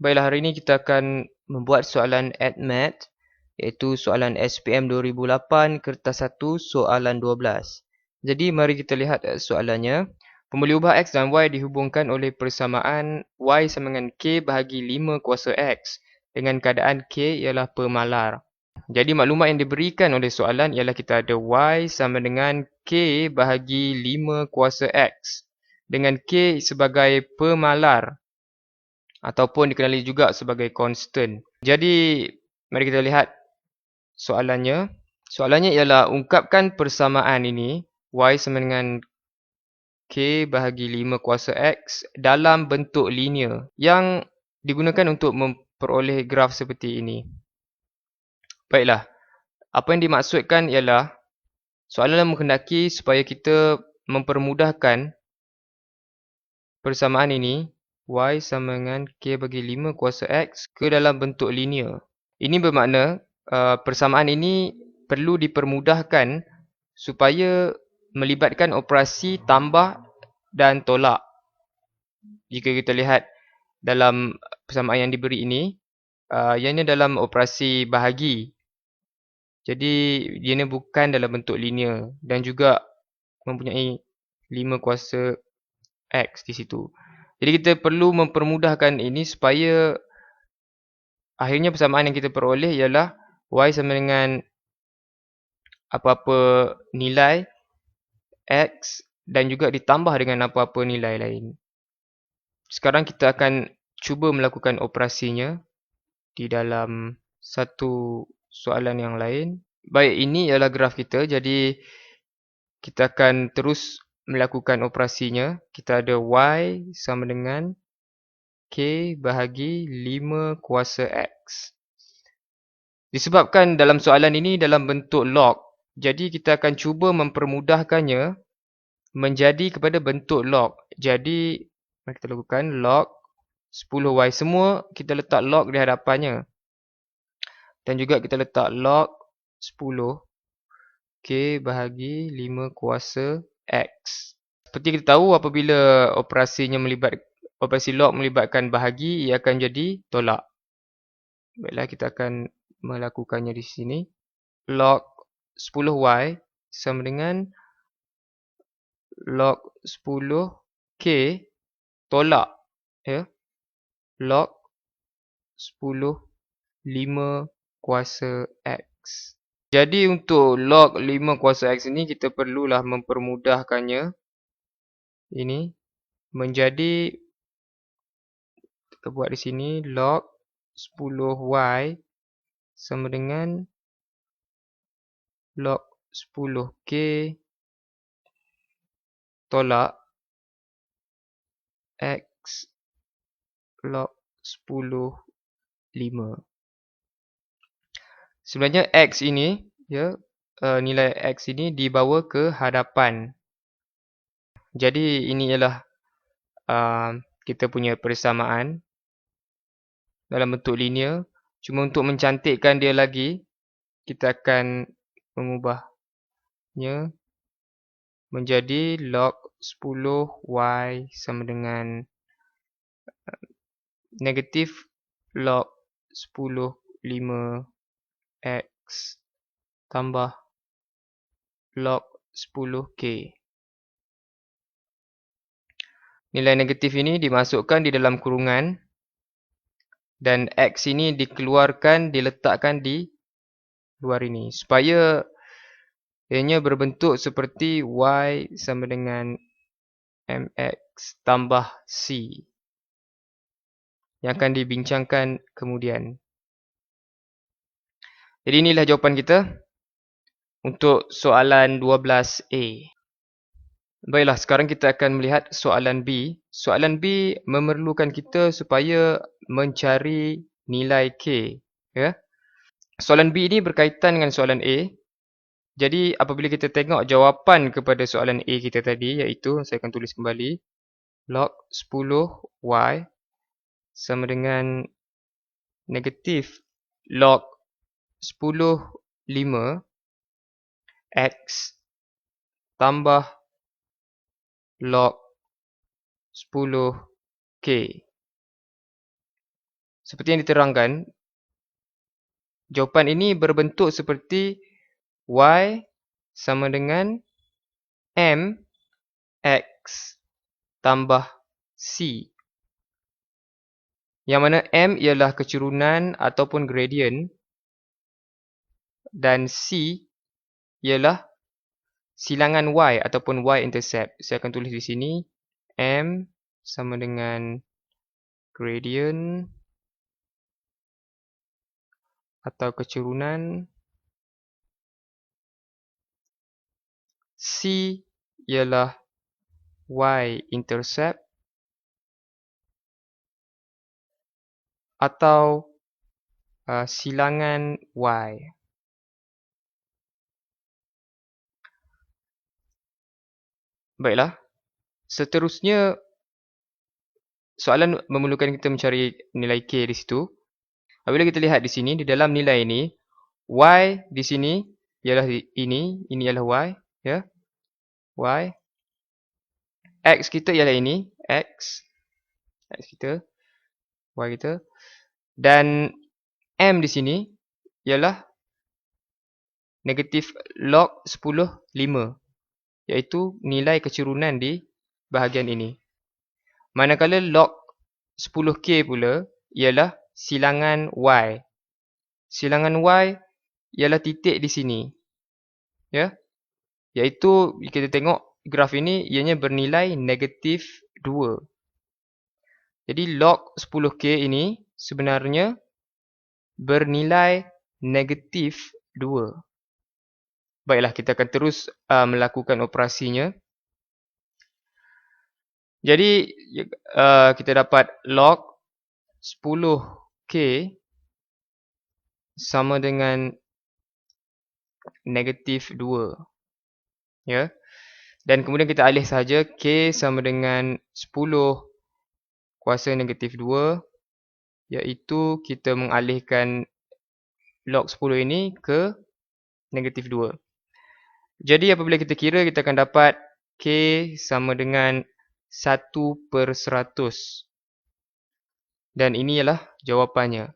Baiklah, hari ini kita akan membuat soalan ADMAT, iaitu soalan SPM 2008 kertas 1 soalan 12. Jadi mari kita lihat soalannya. Pembeli ubah X dan Y dihubungkan oleh persamaan Y sama dengan K bahagi 5 kuasa X dengan keadaan K ialah pemalar. Jadi maklumat yang diberikan oleh soalan ialah kita ada Y sama dengan K bahagi 5 kuasa X dengan K sebagai pemalar ataupun dikenali juga sebagai constant. Jadi, mari kita lihat soalannya. Soalannya ialah ungkapkan persamaan ini, Y sama dengan K bahagi 5 kuasa X dalam bentuk linear yang digunakan untuk memperoleh graf seperti ini. Baiklah, apa yang dimaksudkan ialah soalan menghendaki supaya kita mempermudahkan persamaan ini, Y sama dengan K bagi 5 kuasa X ke dalam bentuk linear. Ini bermakna persamaan ini perlu dipermudahkan supaya melibatkan operasi tambah dan tolak. Jika kita lihat dalam persamaan yang diberi ini, ianya dalam operasi bahagi. Jadi, ianya bukan dalam bentuk linear dan juga mempunyai 5 kuasa X di situ. Jadi kita perlu mempermudahkan ini supaya akhirnya persamaan yang kita peroleh ialah Y sama dengan apa-apa nilai X dan juga ditambah dengan apa-apa nilai lain. Sekarang kita akan cuba melakukan operasinya di dalam satu soalan yang lain. Baik, ini ialah graf kita. Jadi kita akan terus melakukan operasinya. Kita ada Y sama dengan K bahagi 5 kuasa X. Disebabkan dalam soalan ini dalam bentuk log, jadi kita akan cuba mempermudahkannya menjadi kepada bentuk log. Jadi, mari kita lakukan log 10Y. Semua kita letak log di hadapannya. Dan juga kita letak log 10 K bahagi 5 kuasa X. Seperti kita tahu apabila operasi log melibatkan bahagi, ia akan jadi tolak. Baiklah, kita akan melakukannya di sini. Log 10Y sama dengan log 10K tolak ya, log 10 5 kuasa X. Jadi untuk log 5 kuasa X ini kita perlulah mempermudahkannya ini menjadi, kita buat di sini log 10Y sama dengan log 10K tolak X log 10 5. Sebenarnya X ini ya, nilai X ini dibawa ke hadapan. Jadi ini ialah kita punya persamaan dalam bentuk linear. Cuma untuk mencantikkan dia lagi, kita akan mengubahnya menjadi log 10Y sama dengan negatif log 10 5 X tambah log 10K. Nilai negatif ini dimasukkan di dalam kurungan dan X ini dikeluarkan, diletakkan di luar ini supaya ianya berbentuk seperti Y sama dengan MX tambah C yang akan dibincangkan kemudian. Jadi inilah jawapan kita untuk soalan 12A. Baiklah, sekarang kita akan melihat soalan B. Soalan B memerlukan kita supaya mencari nilai K. Ya. Soalan B ini berkaitan dengan soalan A. Jadi apabila kita tengok jawapan kepada soalan A kita tadi, iaitu saya akan tulis kembali log 10Y sama dengan negatif log 10 5 X tambah log 10K. seperti yang diterangkan, jawapan ini berbentuk seperti Y sama dengan M X tambah C. Yang mana M ialah kecurunan ataupun gradient dan C ialah silangan Y ataupun Y-intercept. Saya akan tulis di sini M sama dengan gradient atau kecurunan, C ialah Y-intercept atau silangan Y. Baiklah, seterusnya soalan memerlukan kita mencari nilai K di situ. Apabila kita lihat di sini, di dalam nilai ini, Y di sini ialah ini ialah Y, ya. Y. X kita ialah ini, X kita, Y kita. Dan M di sini ialah negatif log 10, 5. Iaitu nilai kecurunan di bahagian ini. Manakala log 10K pula ialah silangan Y. Silangan Y ialah titik di sini. Ya. Iaitu kita tengok graf ini ianya bernilai negatif 2. Jadi log 10K ini sebenarnya bernilai negatif 2. Baiklah, kita akan terus melakukan operasinya. Jadi kita dapat log 10K sama dengan negatif 2. Ya. Dan kemudian kita alih saja K sama dengan 10 kuasa negatif 2. Iaitu kita mengalihkan log 10 ini ke negatif 2. Jadi apabila kita kira, kita akan dapat K sama dengan 1/100. Dan ini ialah jawapannya.